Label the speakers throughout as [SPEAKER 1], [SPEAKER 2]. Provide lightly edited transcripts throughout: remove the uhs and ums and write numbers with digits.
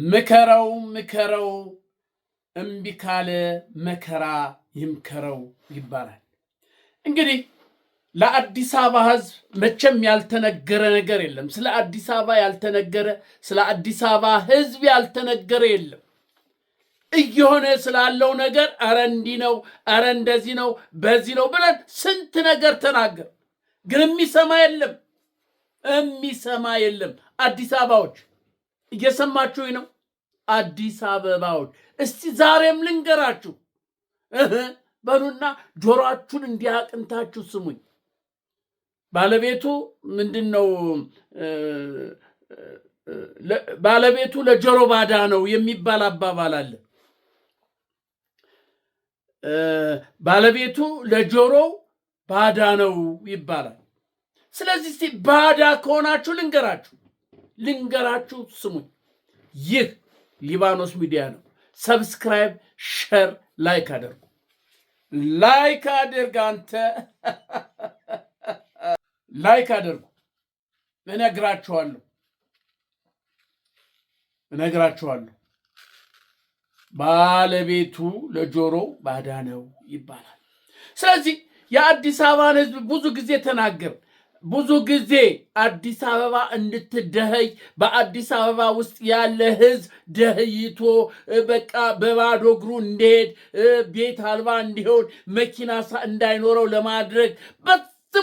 [SPEAKER 1] ምከረው ምከረው እምቢ ካለ መከራ ይምከረው ይባላል። እንግዲህ ለአዲስ አበባ ሕዝብ መቼም ያልተነገረ ነገር የለም። ስለ አዲስ አበባ ያልተነገረ፣ ስለ አዲስ አበባ ሕዝብ ያልተነገረ የለም። እየሆነ ስላለው ነገር አረ እንዲህ ነው፣ አረ እንደዚህ ነው፣ በዚህ ነው ብለን ስንት ነገር ተናገር፣ ግን የሚሰማ የለም፣ የሚሰማ የለም። አዲስ አበባዎች እየሰማችሁኝ ነው? አዲስ አበባዎች እስቲ ዛሬም ልንገራችሁ በሉና ጆሮአችሁን እንዲያቅንታችሁ ስሙኝ። ባለቤቱ ምንድነው? ባለቤቱ ለጆሮ ባዳ ነው የሚባል አባባል አለ። ባለቤቱ ለጆሮ ባዳ ነው ይባላል። ስለዚህ እስቲ ባዳ ከሆናችሁ ልንገራችሁ ስሙኝ። ይህ ሊባኖስ ሚዲያ ነው። ሰብስክራይብ፣ ሸር፣ ላይክ አድርጉ። ላይክ አድርግ አንተ ላይክ አድርጉ። እነግራችኋለሁ። ባለቤቱ ለጆሮ ባዳ ነው ይባላል። ስለዚህ የአዲስ አበባን ሕዝብ ብዙ ጊዜ ተናገር። ብዙ ጊዜ አዲስ አበባ እንድትደኸይ በአዲስ አበባ ውስጥ ያለ ሕዝብ ደህይቶ በቃ በባዶ እግሩ እንዲሄድ ቤት አልባ እንዲሆን መኪና እንዳይኖረው ለማድረግ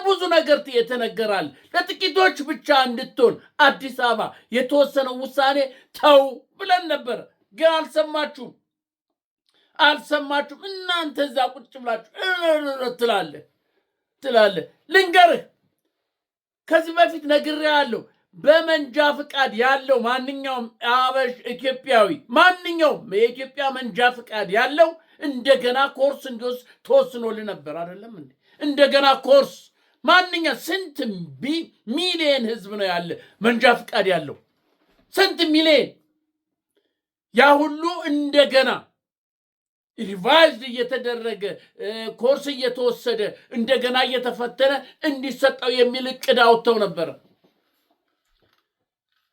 [SPEAKER 1] ብዙ ነገር የተነገራል። ለጥቂቶች ብቻ እንድትሆን አዲስ አበባ የተወሰነው ውሳኔ ተው ብለን ነበር፣ ግን አልሰማችሁም። እናንተ እዛ ቁጭ ብላችሁ ትላለህ። ልንገርህ፣ ከዚህ በፊት ነግሬሃለሁ። በመንጃ ፍቃድ ያለው ማንኛውም ኢትዮጵያዊ የኢትዮጵያ መንጃ ፍቃድ ያለው እንደገና ኮርስ እንዲወስድ ተወስኖልህ ነበር አይደለም እንዴ? እንደገና ኮርስ ስንት ሚሊየን ህዝብ ነው ያለ መንጃ ፍቃድ ያለው? ስንት ሚሊየን? ያ ሁሉ እንደገና ሪቫይዝ እየተደረገ ኮርስ እየተወሰደ እንደገና እየተፈተነ እንዲሰጠው የሚል እቅድ አውጥተው ነበር።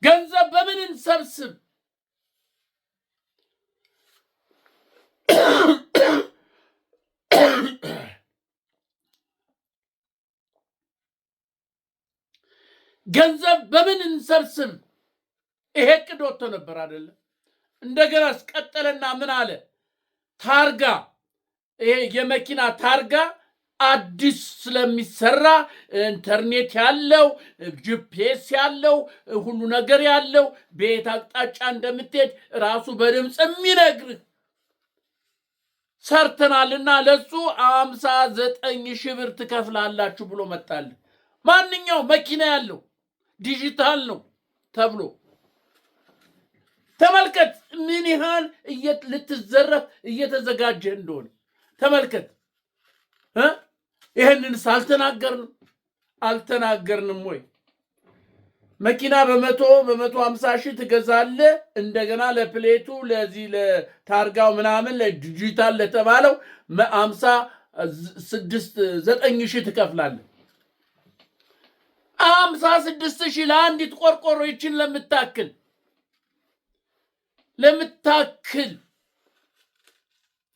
[SPEAKER 1] ገንዘብ በምን እንሰብስብ? ገንዘብ በምን እንሰብስብ? ይሄ እቅድ ወጥቶ ነበር አይደለም? እንደገና አስቀጠለና ምን አለ? ታርጋ፣ ይሄ የመኪና ታርጋ አዲስ ስለሚሰራ ኢንተርኔት ያለው ጂፒኤስ ያለው ሁሉ ነገር ያለው ቤት አቅጣጫ እንደምትሄድ ራሱ በድምፅ የሚነግርህ ሰርተናልና ለሱ 59,000 ብር ትከፍላላችሁ ብሎ መጣል። ማንኛው መኪና ያለው ዲጂታል ነው ተብሎ ተመልከት። ምን ያህል ልትዘረፍ እየተዘጋጀ እንደሆነ ተመልከት። ይህንንስ አልተናገርንም ወይ? መኪና በ150,000 ትገዛለህ። እንደገና ለፕሌቱ ለዚህ ለታርጋው ምናምን ለዲጂታል ለተባለው 59,000 ትከፍላለህ። 56,000 ለአንዲት ቆርቆሮ ይችን ለምታክል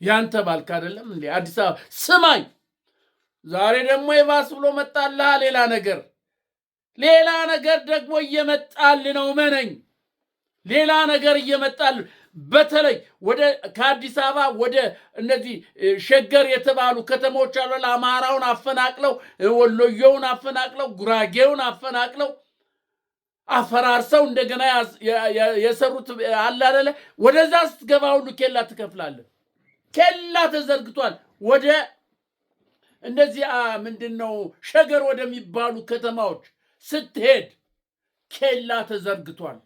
[SPEAKER 1] ያንተ ባልክ አይደለም እንዴ? አዲስ አበባ ስማኝ። ዛሬ ደግሞ ይባስ ብሎ መጣልህ ሌላ ነገር ደግሞ እየመጣል ነው። መነኝ ሌላ ነገር እየመጣል። በተለይ ከአዲስ አበባ ወደ እነዚህ ሸገር የተባሉ ከተሞች አሉ። አማራውን አፈናቅለው፣ ወሎየውን አፈናቅለው፣ ጉራጌውን አፈናቅለው አፈራርሰው እንደገና የሰሩት አለ አይደለ? ወደዛ ስትገባ ሁሉ ኬላ ትከፍላለህ። ኬላ ተዘርግቷል። ወደ እንደዚህ ምንድነው ሸገር ወደሚባሉ ከተማዎች ስትሄድ ኬላ ተዘርግቷል።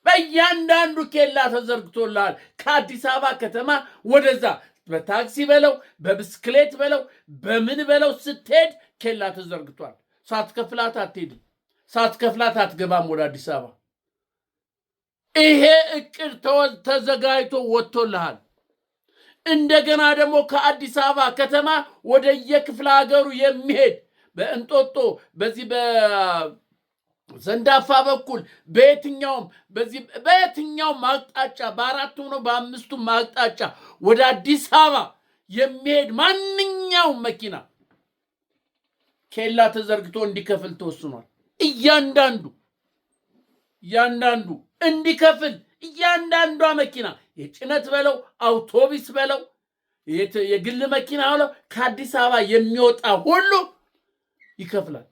[SPEAKER 1] በእያንዳንዱ ኬላ ተዘርግቶልሃል። ከአዲስ አበባ ከተማ ወደዛ በታክሲ በለው በብስክሌት በለው በምን በለው ስትሄድ ኬላ ተዘርግቷል። ሳትከፍላት አትሄድም። ሳትከፍላት አትገባም ወደ አዲስ አበባ። ይሄ እቅድ ተዘጋጅቶ ወጥቶልሃል። እንደገና ደግሞ ከአዲስ አበባ ከተማ ወደ የክፍለ ሀገሩ የሚሄድ በእንጦጦ በዚህ ሰንዳፋ በኩል በየትኛውም አቅጣጫ በአራቱም ነው በአምስቱም አቅጣጫ ወደ አዲስ አበባ የሚሄድ ማንኛውም መኪና ኬላ ተዘርግቶ እንዲከፍል ተወስኗል። እያንዳንዱ እንዲከፍል እያንዳንዷ መኪና የጭነት በለው አውቶቡስ በለው የግል መኪና በለው ከአዲስ አበባ የሚወጣ ሁሉ ይከፍላል።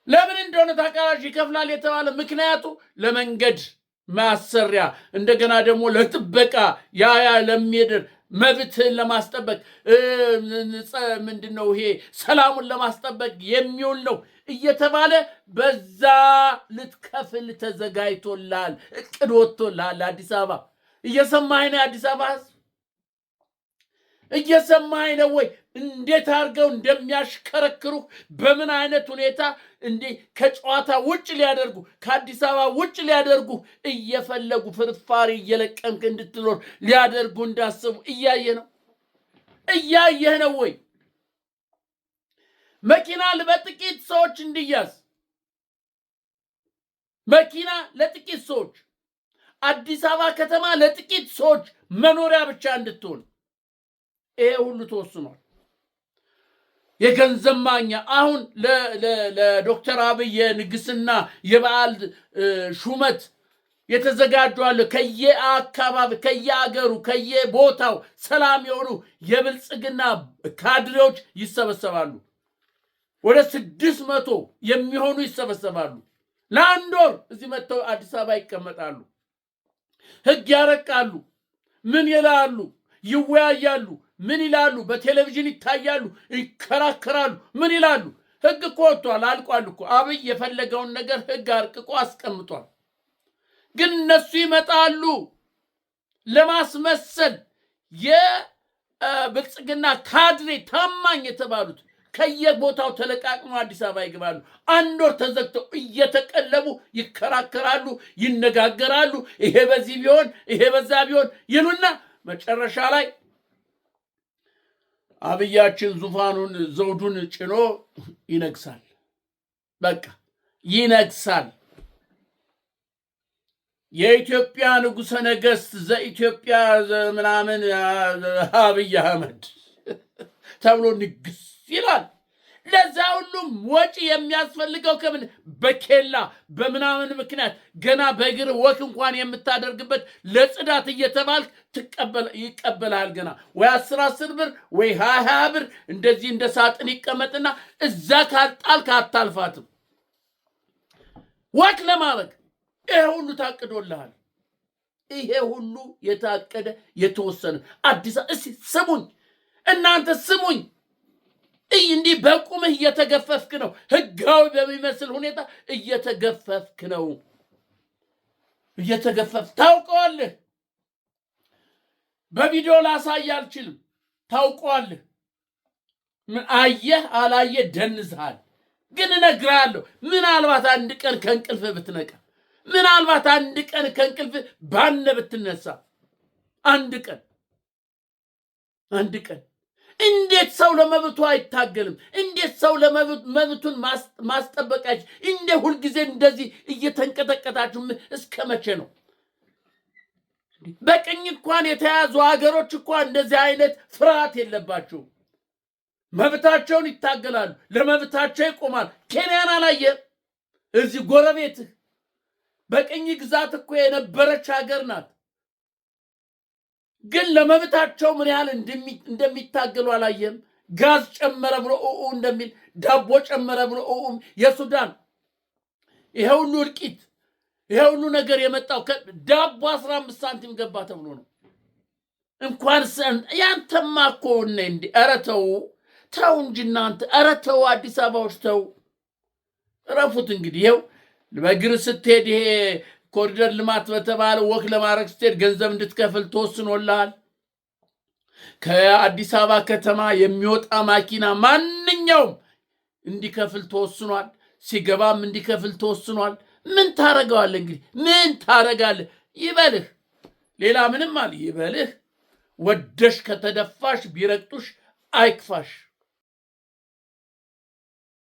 [SPEAKER 1] ለምን እንደሆነ ታውቃላችሁ? ይከፍላል የተባለ ምክንያቱ ለመንገድ ማሰሪያ እንደገና ደግሞ ለጥበቃ ያ ለሚሄድር መብትህን ለማስጠበቅ ምንድነው ይሄ ሰላሙን ለማስጠበቅ የሚውል ነው እየተባለ በዛ ልትከፍል ተዘጋጅቶላል። እቅድ ወጥቶላል። አዲስ አበባ እየሰማኸኝ ነው? አዲስ አበባ ህዝብ እየሰማኸኝ ነው ወይ? እንዴት አድርገው እንደሚያሽከረክሩ በምን አይነት ሁኔታ እንዴ ከጨዋታ ውጭ ሊያደርጉ ከአዲስ አበባ ውጭ ሊያደርጉ እየፈለጉ ፍርፋሪ እየለቀምክ እንድትኖር ሊያደርጉ እንዳሰቡ እያየህ ነው ወይ? መኪና በጥቂት ሰዎች እንዲያዝ መኪና ለጥቂት ሰዎች አዲስ አበባ ከተማ ለጥቂት ሰዎች መኖሪያ ብቻ እንድትሆን ይሄ ሁሉ ተወስኗል። የገንዘብ ማግኛ አሁን ለዶክተር አብይ የንግስና የበዓል ሹመት የተዘጋጁ አለ። ከየአካባቢ ከየአገሩ ከየቦታው ሰላም የሆኑ የብልጽግና ካድሬዎች ይሰበሰባሉ። ወደ 600 የሚሆኑ ይሰበሰባሉ። ለአንድ ወር እዚህ መጥተው አዲስ አበባ ይቀመጣሉ። ህግ ያረቃሉ። ምን ይላሉ? ይወያያሉ። ምን ይላሉ? በቴሌቪዥን ይታያሉ፣ ይከራከራሉ። ምን ይላሉ? ህግ እኮ ወጥቷል፣ አልቋል እኮ። አብይ የፈለገውን ነገር ህግ አርቅቆ አስቀምጧል። ግን እነሱ ይመጣሉ ለማስመሰል። የብልጽግና ካድሬ ታማኝ የተባሉት ከየቦታው ተለቃቅመው አዲስ አበባ ይገባሉ። አንድ ወር ተዘግተው እየተቀለቡ ይከራከራሉ፣ ይነጋገራሉ። ይሄ በዚህ ቢሆን ይሄ በዛ ቢሆን ይሉና መጨረሻ ላይ አብያችን ዙፋኑን ዘውዱን ጭኖ ይነግሳል። በቃ ይነግሳል። የኢትዮጵያ ንጉሠ ነገሥት ዘኢትዮጵያ ምናምን አብይ አህመድ ተብሎ ንግስ ይላል። ለዛ ሁሉም ወጪ የሚያስፈልገው ከምን በኬላ በምናምን ምክንያት ገና በእግር ወክ እንኳን የምታደርግበት ለጽዳት እየተባልክ ይቀበላል። ገና ወይ 10 ብር ወይ 20 ብር እንደዚህ እንደ ሳጥን ይቀመጥና እዛ ካልጣልክ አታልፋትም። ወክ ለማድረግ ይሄ ሁሉ ታቅዶልሃል። ይሄ ሁሉ የታቀደ የተወሰነ አዲስ እስቲ ስሙኝ፣ እናንተ ስሙኝ። እንዲህ በቁምህ እየተገፈፍክ ነው። ህጋዊ በሚመስል ሁኔታ እየተገፈፍክ ነው። ታውቀዋለህ። በቪዲዮ ላሳይ አልችልም። ታውቀዋለህ። ምን አየህ አላየህ ደንዝሃል። ግን እነግርሃለሁ፣ ምናልባት አንድ ቀን ከእንቅልፍ ብትነቃ፣ ምናልባት አንድ ቀን ከእንቅልፍ ባነ ብትነሳ፣ አንድ ቀን እንዴት ሰው ለመብቱ አይታገልም? እንዴት ሰው ለመብቱን ማስጠበቃች? እንደ ሁልጊዜ እንደዚህ እየተንቀጠቀጣችሁ እስከ መቼ ነው? በቅኝ እንኳን የተያዙ ሀገሮች እንኳን እንደዚህ አይነት ፍርሃት የለባቸውም። መብታቸውን ይታገላሉ፣ ለመብታቸው ይቆማል። ኬንያን አላየህ? እዚህ ጎረቤትህ በቅኝ ግዛት እኮ የነበረች ሀገር ናት። ግን ለመብታቸው ምን ያህል እንደሚታገሉ አላየም? ጋዝ ጨመረ ብሎ እንደሚል ዳቦ ጨመረ ብሎ የሱዳን ይሄ ሁሉ እልቂት ይሄ ሁሉ ነገር የመጣው ዳቦ 15 ሳንቲም ገባ ተብሎ ነው። እንኳን ያንተማ እኮ እንዴ! ኧረ ተው እንጂ እናንተ! ኧረ ተው፣ አዲስ አበባዎች ተው፣ ረፉት። እንግዲህ ይኸው በእግር ስትሄድ ይሄ ኮሪደር ልማት በተባለ ወክ ለማድረግ ስትሄድ ገንዘብ እንድትከፍል ተወስኖልሃል። ከአዲስ አበባ ከተማ የሚወጣ ማኪና ማንኛውም እንዲከፍል ተወስኗል። ሲገባም እንዲከፍል ተወስኗል። ምን ታረጋለህ? እንግዲህ ምን ታረጋለህ? ይበልህ፣ ሌላ ምንም አለ ይበልህ። ወደሽ ከተደፋሽ ቢረግጡሽ አይክፋሽ።